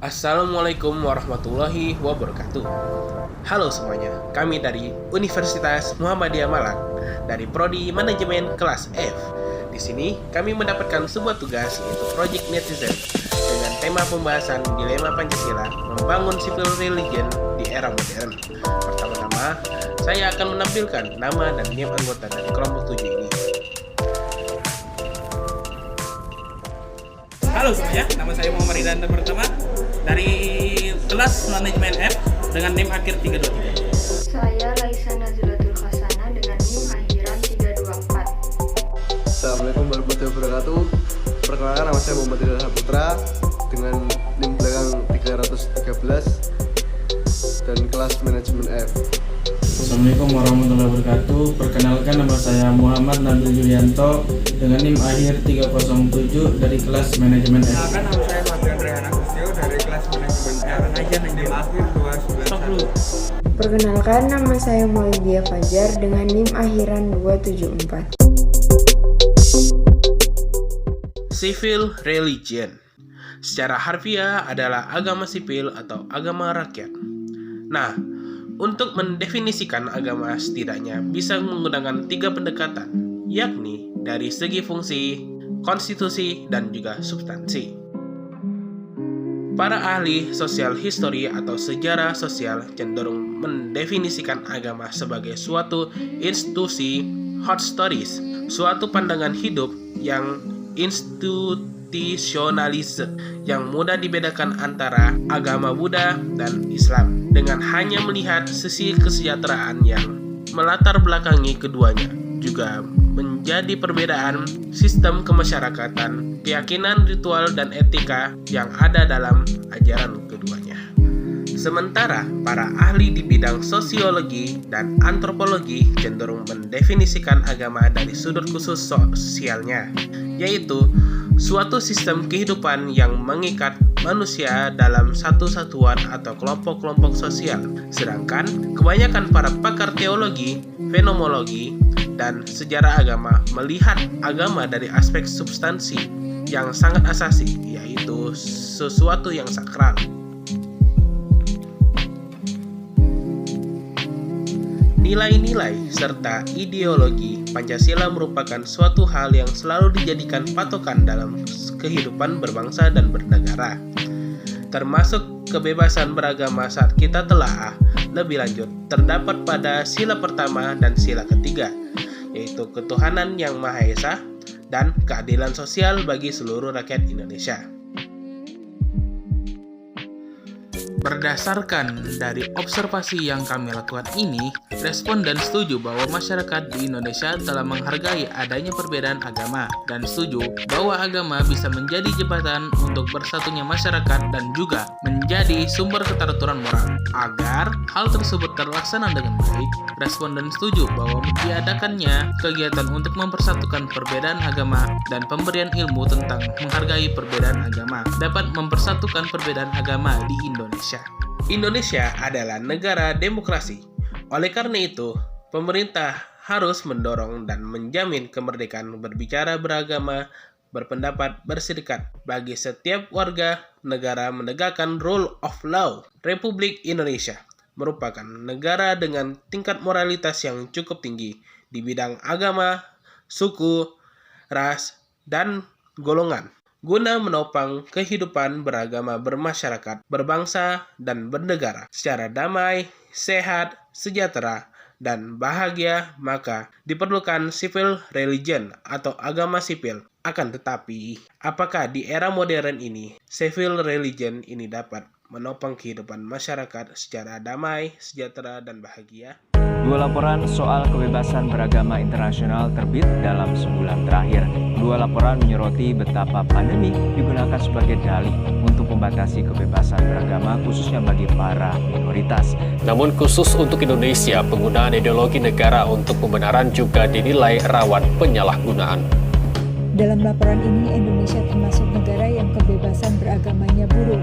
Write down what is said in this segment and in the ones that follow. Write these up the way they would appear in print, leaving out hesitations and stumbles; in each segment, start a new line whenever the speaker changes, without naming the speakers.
Assalamualaikum warahmatullahi wabarakatuh. Halo semuanya, kami dari Universitas Muhammadiyah Malang dari Prodi Manajemen kelas F. Di sini kami mendapatkan sebuah tugas yaitu Project Netizen dengan tema pembahasan dilema Pancasila membangun civil religion di era modern. Pertama-tama, saya akan menampilkan nama dan NIM anggota dari kelompok 7 ini.
Halo semuanya, nama saya Muhammad Ridan dan pertama dari kelas manajemen F dengan NIM akhir 323.
Saya Laisa Nazulatul Khasana dengan NIM akhiran 324.
Assalamualaikum warahmatullahi wabarakatuh. Perkenalkan, nama saya Muhammad Ridan Saputra dengan NIM belakang 313 dan kelas manajemen F.
Assalamualaikum warahmatullahi wabarakatuh. Perkenalkan, nama saya Muhammad Nabil Yulianto dengan NIM akhir 307 dari kelas manajemen F.
Perkenalkan, nama saya Fabian Rehan Agustio dari kelas manajemen F dengan NIM akhir 291.
Perkenalkan, nama saya Maulidia Fajar dengan NIM akhiran 274.
Civil religion secara harfiah adalah agama sipil atau agama rakyat. Nah, untuk mendefinisikan agama setidaknya bisa menggunakan 3 pendekatan, yakni dari segi fungsi, konstitusi, dan juga substansi. Para ahli sosial history atau sejarah sosial cenderung mendefinisikan agama sebagai suatu institusi hot stories, suatu pandangan hidup yang institusionalis yang mudah dibedakan antara agama Buddha dan Islam dengan hanya melihat sisi kesejahteraan yang melatar belakangi keduanya. Juga menjadi perbedaan sistem kemasyarakatan, keyakinan, ritual, dan etika yang ada dalam ajaran keduanya. Sementara para ahli di bidang sosiologi dan antropologi cenderung mendefinisikan agama dari sudut khusus sosialnya, yaitu suatu sistem kehidupan yang mengikat manusia dalam satu satuan atau kelompok-kelompok sosial. Sedangkan kebanyakan para pakar teologi, fenomenologi, dan sejarah agama melihat agama dari aspek substansi yang sangat asasi, yaitu sesuatu yang sakral. Nilai-nilai serta ideologi Pancasila merupakan suatu hal yang selalu dijadikan patokan dalam kehidupan berbangsa dan bernegara, termasuk kebebasan beragama. Saat kita telaah lebih lanjut, terdapat pada sila pertama dan sila ketiga, yaitu ketuhanan yang Maha Esa dan keadilan sosial bagi seluruh rakyat Indonesia.
Berdasarkan dari observasi yang kami lakukan ini, responden setuju bahwa masyarakat di Indonesia telah menghargai adanya perbedaan agama dan setuju bahwa agama bisa menjadi jembatan untuk bersatunya masyarakat dan juga menjadi sumber keteraturan moral. Agar hal tersebut terlaksana dengan baik, responden setuju bahwa diadakannya kegiatan untuk mempersatukan perbedaan agama dan pemberian ilmu tentang menghargai perbedaan agama dapat mempersatukan perbedaan agama di Indonesia.
Indonesia adalah negara demokrasi. Oleh karena itu, pemerintah harus mendorong dan menjamin kemerdekaan berbicara, beragama, berpendapat, berserikat bagi setiap warga negara, menegakkan rule of law. Republik Indonesia merupakan negara dengan tingkat moralitas yang cukup tinggi di bidang agama, suku, ras, dan golongan, guna menopang kehidupan beragama, bermasyarakat, berbangsa, dan bernegara secara damai, sehat, sejahtera, dan bahagia. Maka diperlukan civil religion atau agama sipil. Akan tetapi, apakah di era modern ini civil religion ini dapat menopang kehidupan masyarakat secara damai, sejahtera, dan bahagia?
2 laporan soal kebebasan beragama internasional terbit dalam sebulan terakhir. 2 laporan menyoroti betapa pandemi digunakan sebagai dalih untuk membatasi kebebasan beragama khususnya bagi para minoritas.
Namun khusus untuk Indonesia, penggunaan ideologi negara untuk pembenaran juga dinilai rawan penyalahgunaan.
Dalam laporan ini, Indonesia termasuk negara yang kebebasan beragamanya buruk.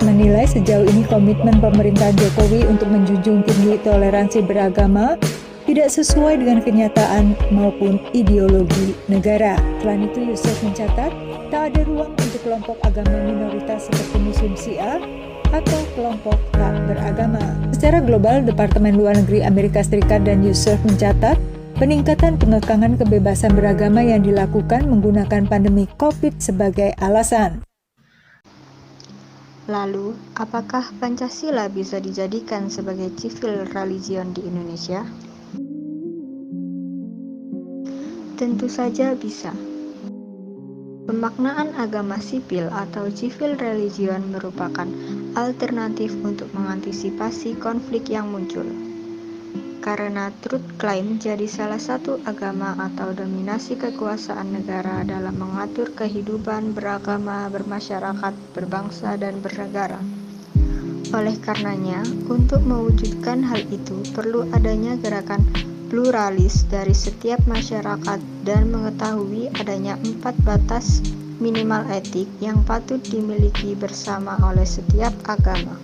Menilai sejauh ini komitmen pemerintahan Jokowi untuk menjunjung tinggi toleransi beragama tidak sesuai dengan kenyataan maupun ideologi negara. Selain itu, Yusuf mencatat, Tak ada ruang untuk kelompok agama minoritas seperti Muslim Syiah atau kelompok tak beragama. Secara global, Departemen Luar Negeri Amerika Serikat dan USAID mencatat peningkatan pengekangan kebebasan beragama yang dilakukan menggunakan pandemi COVID sebagai alasan.
Lalu, apakah Pancasila bisa dijadikan sebagai civil religion di Indonesia? Tentu saja bisa. Pemaknaan agama sipil atau civil religion merupakan alternatif untuk mengantisipasi konflik yang muncul. Karena truth claim jadi salah satu agama atau dominasi kekuasaan negara dalam mengatur kehidupan beragama, bermasyarakat, berbangsa, dan bernegara. Oleh karenanya, untuk mewujudkan hal itu perlu adanya gerakan pluralis dari setiap masyarakat dan mengetahui adanya 4 batas minimal etik yang patut dimiliki bersama oleh setiap agama.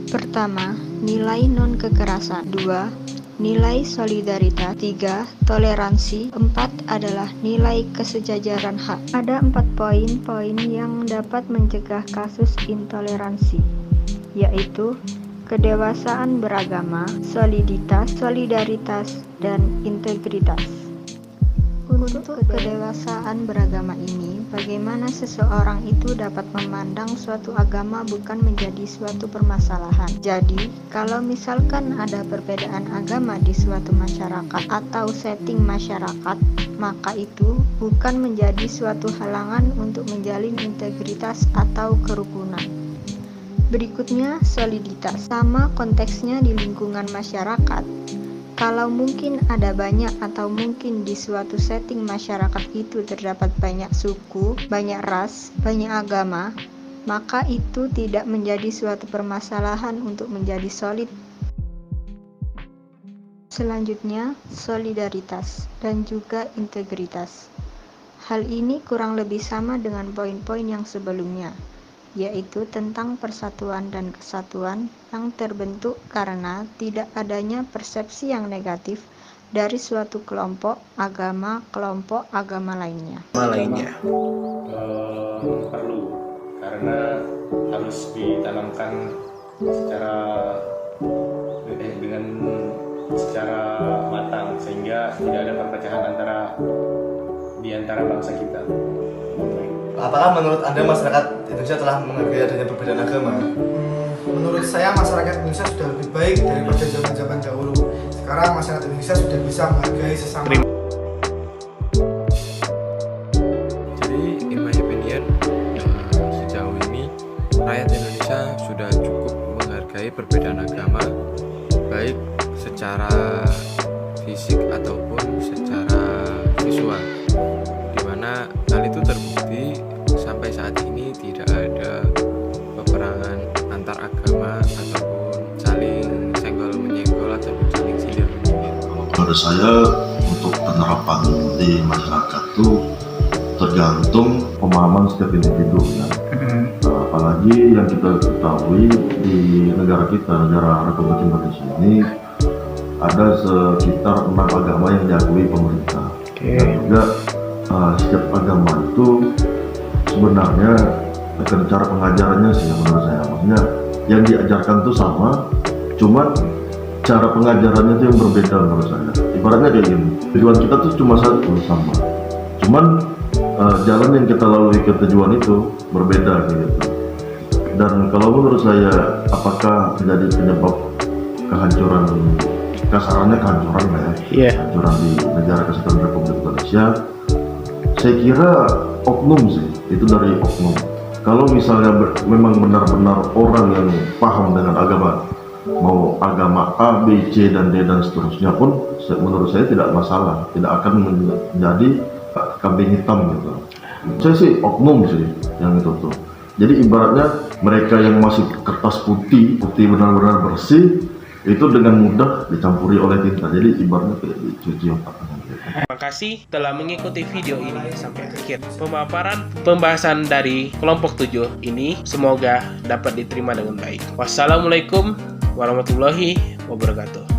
Pertama, nilai non-kekerasan. 2. Nilai solidaritas. 3. Toleransi. 4. Adalah nilai kesejajaran hak. Ada 4 poin-poin yang dapat mencegah kasus intoleransi, yaitu kedewasaan beragama, soliditas, solidaritas, dan integritas. Untuk kedewasaan beragama ini, bagaimana seseorang itu dapat memandang suatu agama bukan menjadi suatu permasalahan. Jadi, kalau misalkan ada perbedaan agama di suatu masyarakat atau setting masyarakat, maka itu bukan menjadi suatu halangan untuk menjalin integritas atau kerukunan. Berikutnya, soliditas. Sama konteksnya di lingkungan masyarakat. Kalau mungkin ada banyak atau mungkin di suatu setting masyarakat itu terdapat banyak suku, banyak ras, banyak agama, maka itu tidak menjadi suatu permasalahan untuk menjadi solid. Selanjutnya, solidaritas dan juga integritas. Hal ini kurang lebih sama dengan poin-poin yang sebelumnya, yaitu tentang persatuan dan kesatuan yang terbentuk karena tidak adanya persepsi yang negatif dari suatu kelompok agama lainnya.
Perlu, karena harus ditanamkan secara matang sehingga tidak ada perpecahan di antara bangsa kita.
Apakah menurut Anda masyarakat Indonesia telah menghargai adanya perbedaan agama?
Menurut saya masyarakat Indonesia sudah lebih baik daripada zaman-zaman dahulu. Sekarang masyarakat Indonesia sudah bisa menghargai sesama.
Jadi, in my opinion, sejauh ini rakyat Indonesia sudah cukup menghargai perbedaan agama, baik secara fisik ataupun secara visual, di mana hal itu terbukti sampai saat ini tidak ada peperangan antar agama ataupun saling senggol menyenggol ataupun saling sindir menyindir.
Menurut saya untuk penerapan di masyarakat itu tergantung pemahaman setiap individu ya. Apalagi yang kita ketahui di negara kita, negara Republik Indonesia ini ada sekitar 6 agama yang diakui pemerintah. Dan juga setiap agama itu sebenarnya dengan cara pengajarannya sih menurut saya, maksudnya yang diajarkan itu sama, cuman cara pengajarannya itu yang berbeda menurut saya. Ibaratnya kayak gini, tujuan kita tuh cuma satu sama, cuman jalan yang kita lalui ke tujuan itu berbeda gitu. Dan kalau menurut saya, apakah menjadi penyebab kehancuran, kasarannya kehancuran lah ya, kehancuran di negara Kesatuan Republik Indonesia? Saya kira oknum sih, itu dari oknum. Kalau misalnya memang benar-benar orang yang paham dengan agama, mau agama A, B, C, dan D dan seterusnya pun menurut saya tidak masalah, tidak akan menjadi kambing hitam gitu. Saya sih oknum sih yang itu tuh. Jadi ibaratnya mereka yang masih kertas putih benar-benar bersih, itu dengan mudah dicampuri oleh tinta. Jadi ibaratnya kayak dicuci otak.
Terima kasih telah mengikuti video ini sampai akhir. Pembahasan dari kelompok 7 ini semoga dapat diterima dengan baik. Wassalamualaikum warahmatullahi wabarakatuh.